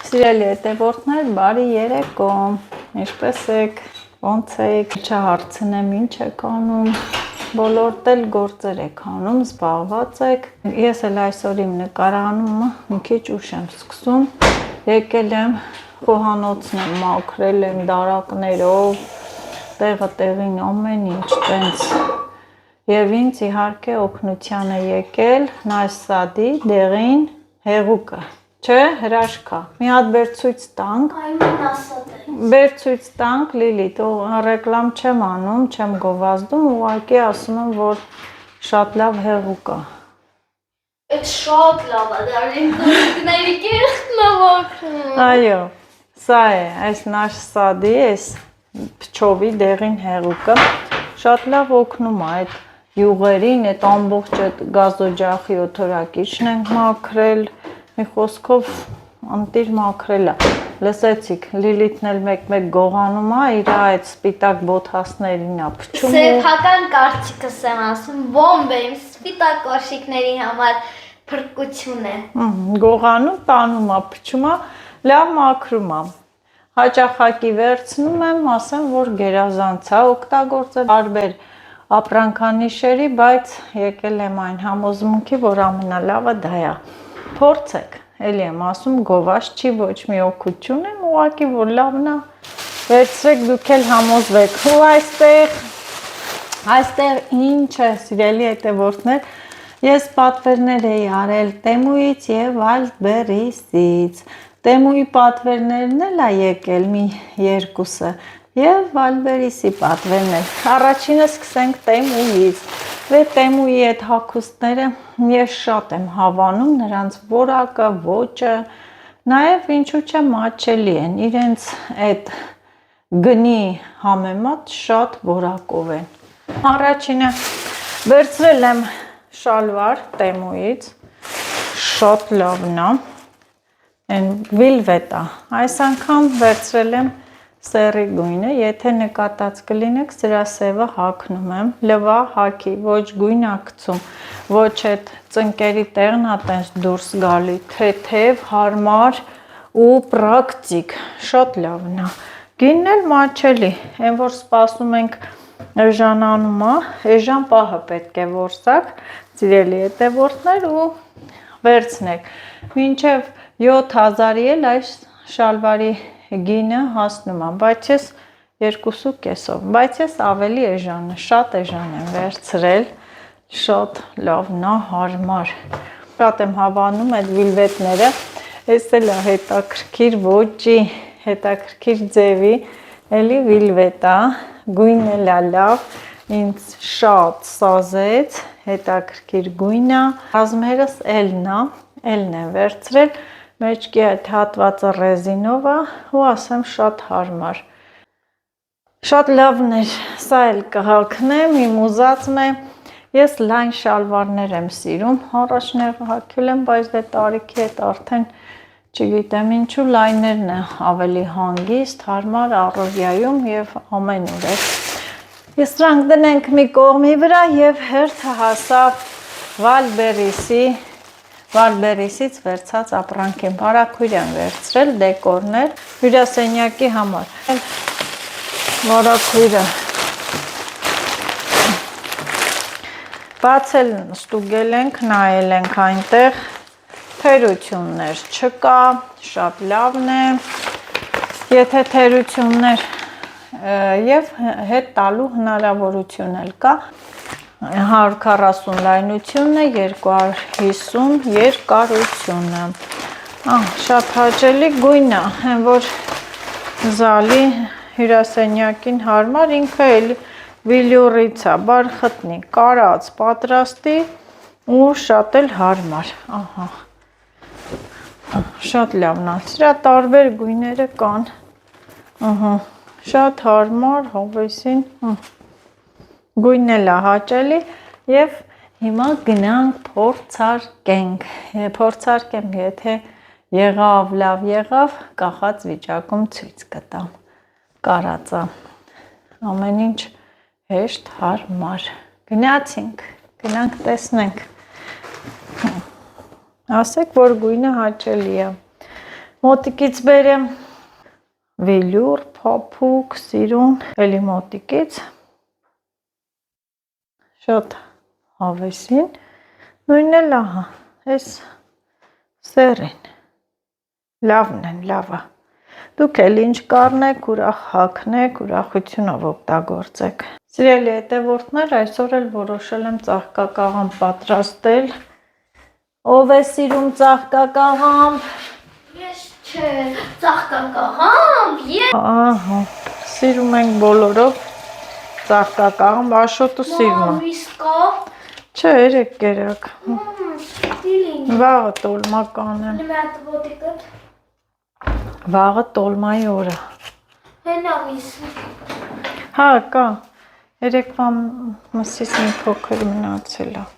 Սիրելի հետևորդներ, բարի երեկո, ինչպես եք, ոնց եք, չհարցնեմ ինչ եք անում, բոլորդ էլ գործեր եք անում, զբաղված եք, ես էլ այսօր իմ նկարանումը մի քիչ ուշ եմ սկսում, եկել եմ, խոհանոցն եմ մաքրել եմ դարակներով, տեղը տեղին ամեն ինչ տենց, և ինձ իհարկե օգնության է եկել Նասադի դեղին հեղուկը, չէ, հրաշքա, մի հատ բեր ցույց տանք, բեր ցույց տանք, Լիլիթ, ռեկլամ չեմ անում, չեմ գովազդում, ուղղակի ասում եմ, որ շատ լավ հեղուկ է։ Այդ շատ լավ է, դարին տուրիկների կերտն է մաքրում։ Այո, սա է, այս Նասադի, այս փչովի դեղին հեղուկը, շատ լավ օգնում է այդ յուղերին, այդ ամբողջ գազօջախի օթորակիչն ենք մաքրել, մի խոսքով անտիր մաքրել է, լսեցիք, Լիլիթն էլ մեկ-մեկ գողանում է, իր այդ սպիտակ բոթասներին է փչում։ Սեփական կարծիքս եմ ասում, բոմբ է, իմ սպիտակ կոշիկների համար փրկություն է։ Գողանում, տանում է, փչում է, լավ մաքրում է։ Հաճախակի վերցնում եմ, ասեմ, որ գերազանց է օգտագործել տարբեր ապրանքանիշերի, բայց եկել եմ այն համոզմունքի, որ ամենալավը դա է։ Փորձեք, էլի եմ ասում, գովազդ չի, ոչ մի օգուտ չունեմ, ուղղակի որ լավն է, վերցրեք դուք էլ համոզվեք։ Ու այստեղ ինչ է, սիրելի հետևորդներ, ես պատվերներ էի արել Տեմուից և Վալդբերիսից։ Տեմուի պատվերներն էլ է եկել մի երկուսը և Վալդբերիսի պատվերն էլ։ Առաջինը սկսենք Տեմուից։ Տեմուի այդ հագուստները ես շատ եմ հավանում, նրանց որակը, ոճը, նաև ինչու՞ չէ մատչելի են, իրենց այդ գնի համեմատ շատ որակով են։ Առաջինը վերցրել եմ շալվար Տեմուից, շատ լավն է, վիլվետ է, այս անգամ վերցրել եմ սերի գույնը, եթե նկատած կլինեք, սրա սևը հագնում եմ, լվա հագի, ոչ գույն է գցում, ոչ այդ ծնկերի տեղն է տենց դուրս գալի, թեթև, հարմար ու պրակտիկ, շատ լավն է, գինն էլ մատչելի, այն որ սպասում ենք էժանանում է, էժան պահը պետք է որսակ, սիրելի հետևորդներ ու վերցնեք, մինչև 7000-ի էլ այս շալվարի գինը հասնում է, բայց ես 2.5-ով, բայց ես ավելի էժանը, շատ էժան եմ վերցրել, շատ լավն է, հարմար, շատ եմ հավանում այդ վիլվետները, ես էլ է հետաքրքիր ոճի, հետաքրքիր ձևի, էլի վիլվետ է, գույնն էլ է լավ, ինձ շատ սազեց, հետաքրքիր գույն է, ռազմերս L-ն եմ վերցրել, մեջքի այդ հատվածը ռեզինով է ու ասեմ շատ հարմար, շատ լավն էր, սա էլ կհագնեմ, իմ ուզածն է, ես լայն շալվարներ եմ սիրում, առաջները հագել եմ, բայց դե տարիքի հետ արդեն չգիտեմ ինչու լայներն է ավելի հանգիստ, հարմար առօրյայում և ամենուր է։ Ես դրանք դնենք մի կողմի վրա և հերթը հասավ Վալդբերիսից վերցած ապրանքին, բարակույր եմ վերցրել, դեկորներ, հյուրասենյակի համար, բարակույրը, բացել ստուգել ենք, նայել ենք այնտեղ, թերություններ չկա, շատ լավն է, եթե թերություններ և հետ տալու հնարավորություն էլ կա, 140 լայնությունն է, 250 երկարությունը, շատ հաճելի գույն է, հեն որ զալի հյուրասենյակին հարմար, ինքը էլ վիլյուրից է, բարխտնի, կարած, պատրաստի ու շատ էլ հարմար, շատ լավն է, սրա տարբեր գույները կան, շատ հարմար, հավեսին, գույնն էլ է հաճելի և հիմա գնանք փորձարկեմ, եթե եղավ, լավ եղավ, կախած վիճակում ցույց կտամ, կարածա, ամեն ինչ հեշտ հարմար, գնացինք, գնանք տեսնենք, ասեք, որ գույնը հաճելի է, Մոտիկից բերեմ վելյուր, փափուկ, սիրուն, էլի մոտիկից շատ հավեսին, նույնն էլ ահա, այս սերին, լավն են, լավը, դուք էլ ինչ կարնեք, ուրախ հագնեք, ուրախությունով օգտագործեք։ Սիրելի հետևորդներ, այսօր էլ որոշել եմ ծաղկակաղամբ պատրաստել, ով է սիրում ծաղկակաղամբ, Ես չէ, ծաղկակաղամբ, ահա, սիրում ենք բոլորով ծաղկակաղամբ, Աշոտը սիրում է, իսկա, չէ, երեք կերակ, դիլին, վաղը տոլմա կանեմ, նմատ ոտիկըտ, վաղը տոլմայի օրը, հենա միս, հա, կա, երեկվա մսից մի փոքր մնացել է,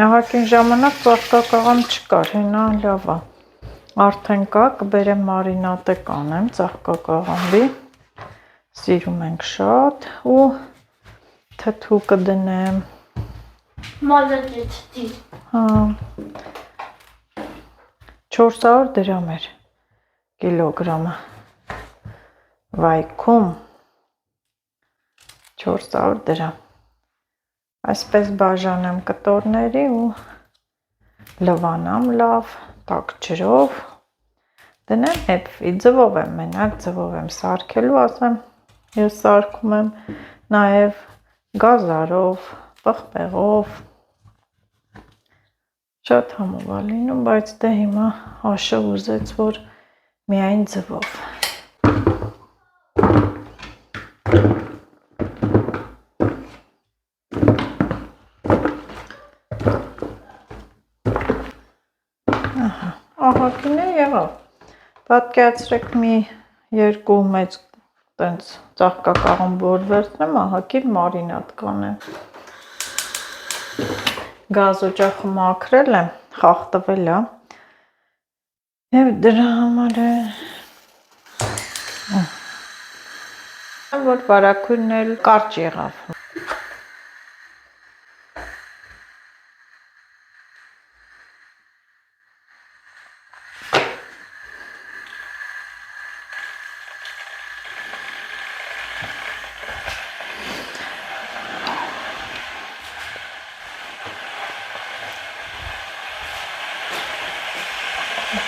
ահագին ժամանակ ծաղկակաղամբ չկար, հենա լավ է, արդեն կա, կբերեմ մարինատե կանեմ ծաղկակաղամբի, սիրում ենք շատ ու թթու կդնեմ, մազաճեցտի, հա, 400 դրամ էր կիլոգրամը, վայքում 400 դրամ, այսպես բաժանեմ կտորների ու լվանամ լավ, տաք ջրով, դնեմ էպվի, ձվով եմ մենակ, ձվով եմ սարքելու, ասեմ, ես սարքում եմ նաև գազարով, պղպեղով, շատ համով է լինում, բայց դե հիմա Աշը ուզեց, որ միայն ձվով։ Ահագին է եղավ, պատկերացրեք մի երկու մեծ տենց ծաղկակաղամբ որ վերցնեմ, ահագին մարինատ կանեմ, գազ օջախը մաքրել եմ, խախտվել է, և դրա համար է, որ վարագույրն էլ կարճ եղավ,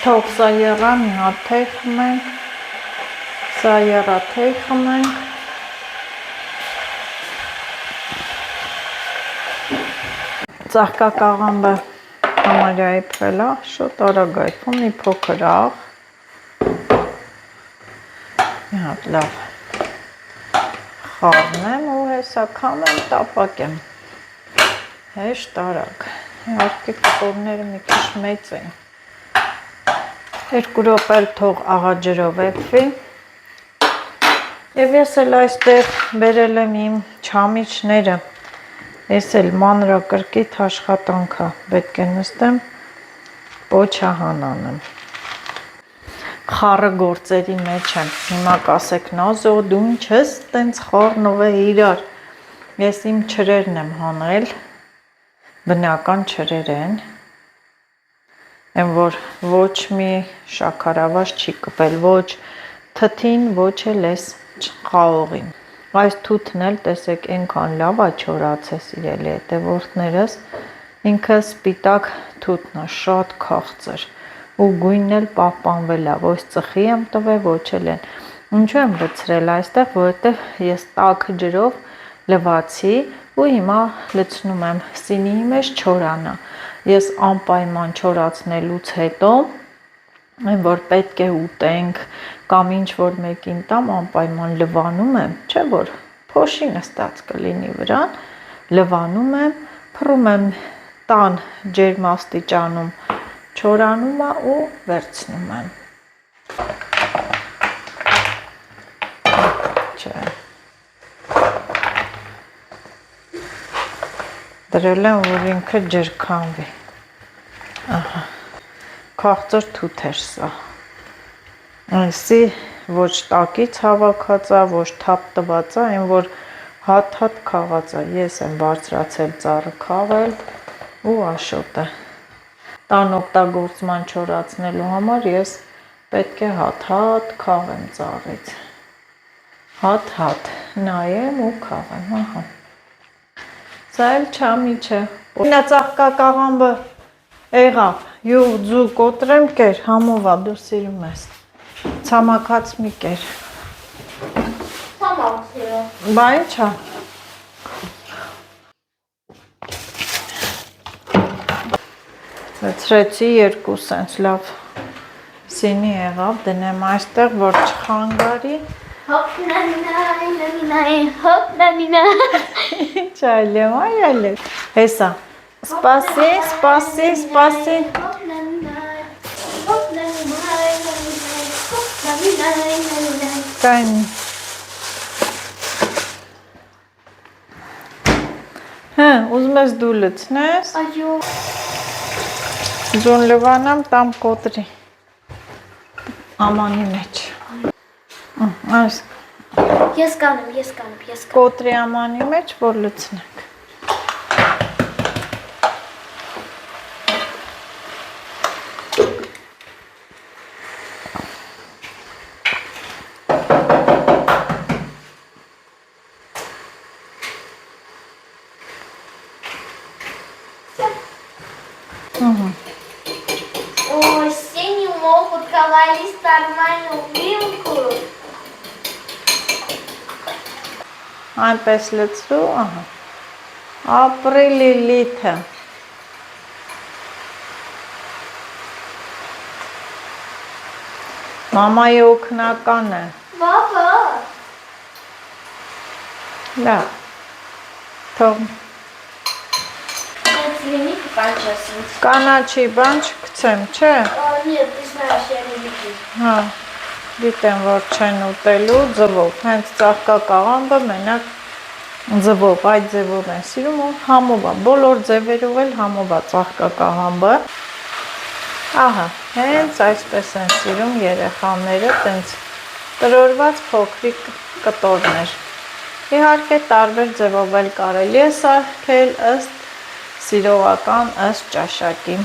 թող սա եղա, մի հատ թեյ խմենք, սա եղա թեյ խմենք, ծաղկակաղամբը համարյա էպվել է, շատ արագ այփում, մի փոքր աղ, մի հատ լավ խառնեմ ու հեսա քամեմ, տապակեմ, հեշտ արագ, իհարկե կտորները մի քիչ մեծ են, 2 րոպե թող աղաջրով էփվի, և ես էլ այստեղ բերել եմ իմ չամիչները, ես էլ մանրակրկիտ աշխատանք է, պետք է նստեմ, պոչահան անեմ, խառը գործերի մեջ եմ, հիմա կասեք Նազո, դու ինչ ես տենց խառնով է իրար, ես իմ չրերն եմ հանել, բնական չրեր են, եմ որ ոչ մի շաքարավազ չի կպել, ոչ թթին, ոչ էլ ես խաղողին, այս թութն էլ տեսեք ենքան լավ է չորացես իրելի հետևորդներս, ինքը սպիտակ թութն է, շատ քաղցր ու գույնն էլ պահպանվել է, ոչ ծխի եմ տվել, ոչ էլ են, ինչու եմ լցրել այստեղ, որովհետև ես տաք ջրով լվացի ու հիմա լցնում եմ սինիի մեջ չորանա, ես անպայման չորացնելուց հետո, որ պետք է ուտենք կամ ինչ որ մեկին տամ, անպայման լվանում եմ, չէ որ փոշի նստած կլինի վրան, լվանում եմ, փռում եմ տան ջերմաստիճանում, չորանում է ու վերցնում եմ, չէ, դրել եմ, որ ինքը ջրքանվի, ահա, քաղցր թութ էր սա, այսի ոչ տակից հավաքած է, ոչ թափ տված է, այն որ հատ քաղած է, ես եմ բարձրացել ծառը քաղել ու Աշոտը։ Տան օգտագործման չորացնելու համար ես պետք է հատ քաղեմ ծառից։ Հատ նայեմ ու քաղեմ, ահա։ Սա էլ չամի չէ։ Նա ծաղկակաղամբը եղավ, յուղ ձու կոտրեմ կեր, համովա դու սիրում ես։ Ցամաքած մի կեր։ Համացրո։ Բա ինչա։ Լցրեցի երկու սենց լավ սինի եղավ, դնեմ այստեղ, որ չխանգարի։ Հոպ նանինայ, հոպ նանինայ։ Ինչ այլեմ, այլեմ։ Հեսա, սպասի։ Հոպ նանինայ, հոպ նանինայ, հոպ նանինայ։ Կայն։ Հա, ուզում ես դու լցնես։ Այո։ Ձուն լվանամ տամ կոտրի ամանի մեջ։ Այս Ես կանեմ։ կոտրի ամանի մեջ, որ լցնենք։ Ой, синюю могут говорить нормальную вилку. Այնպես լցրու, ահա։ Ապրիլի լիթը։ Մամայի օգնական է։ Բաբա։ Լավ։ Թող Нет, лимит кончился. կանաչի բան չգցեմ, չէ։ Нет, ты знаешь, я не люблю. Հա։ Գիտեմ, որ չեն ուտելու ձվով։ Հենց ծաղկակաղամբը մենակ ձվով, այդ ձևով են սիրում ու համով է։ Բոլոր ձևերով էլ համով է ծաղկակաղամբը։ Ահա, հենց այսպես են սիրում երեխաները, տենց տրորված փոքրիկ կտորներ։ Իհարկե տարբեր ձևով էլ կարելի է սարքել ըստ սիրողական, ըստ ճաշակի։